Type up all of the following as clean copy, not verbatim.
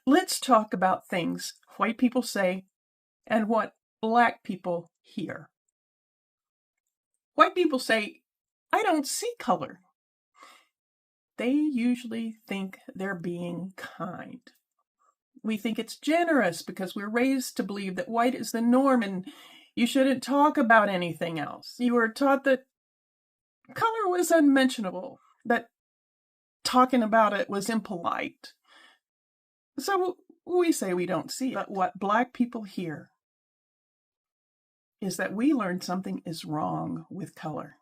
Let's talk about things white people say and what Black people hear. White people say, I don't see color. They usually think they're being kind. We think it's generous because we're raised to believe that white is the norm and you shouldn't talk about anything else. You were taught that color was unmentionable, that talking about it was impolite. So we say we don't see it. But what Black people hear is that we learned something is wrong with color.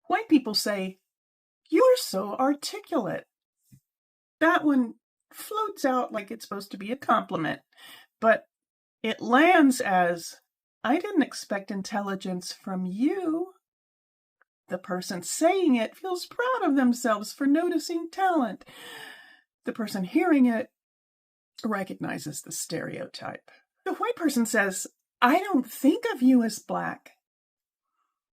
White people say, you're so articulate. That one floats out like it's supposed to be a compliment, but it lands as, I didn't expect intelligence from you. The person saying it feels proud of themselves for noticing talent. The person hearing it recognizes the stereotype. The white person says, I don't think of you as Black.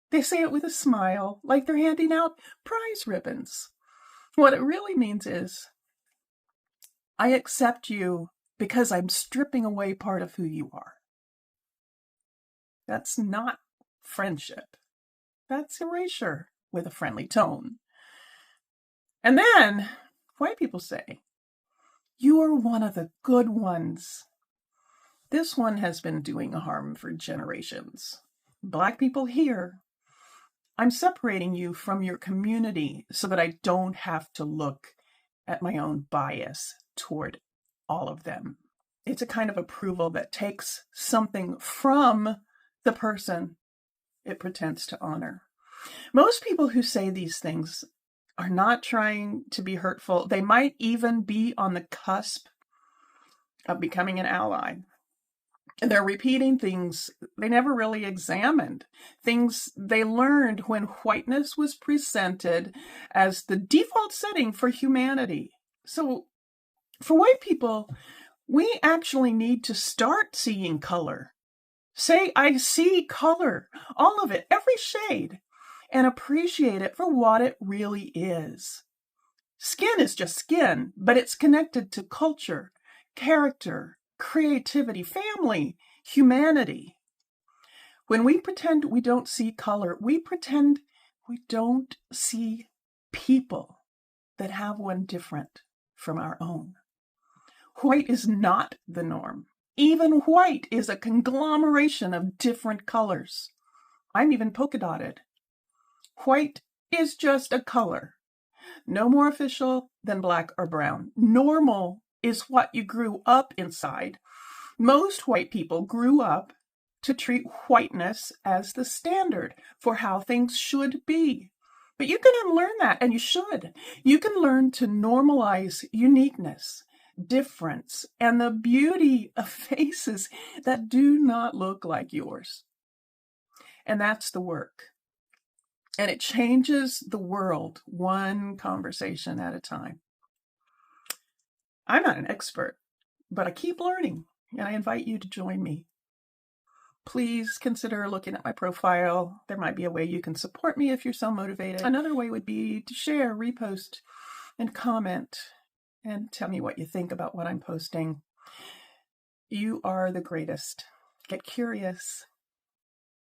They say it with a smile, like they're handing out prize ribbons. What it really means is, I accept you because I'm stripping away part of who you are. That's not friendship. That's erasure with a friendly tone. And then white people say, you are one of the good ones. This one has been doing harm for generations. Black people hear, I'm separating you from your community so that I don't have to look at my own bias toward all of them. It's a kind of approval that takes something from the person it pretends to honor. Most people who say these things are not trying to be hurtful. They might even be on the cusp of becoming an ally. They're repeating things they never really examined, things they learned when whiteness was presented as the default setting for humanity. So for white people, we actually need to start seeing color. Say, I see color, all of it, every shade, and appreciate it for what it really is. Skin is just skin, but it's connected to culture, character, creativity, family, humanity. When we pretend we don't see color, we pretend we don't see people that have one different from our own. White is not the norm. Even white is a conglomeration of different colors. I'm even polka dotted. White is just a color. No more official than black or brown. Normal is what you grew up inside. Most white people grew up to treat whiteness as the standard for how things should be. But you can unlearn that, and you should. You can learn to normalize uniqueness, difference, and the beauty of faces that do not look like yours. And that's the work. And it changes the world one conversation at a time. I'm not an expert, but I keep learning, and I invite you to join me. Please consider looking at my profile. There might be a way you can support me if you're so motivated. Another way would be to share, repost, and comment, and tell me what you think about what I'm posting. You are the greatest. Get curious.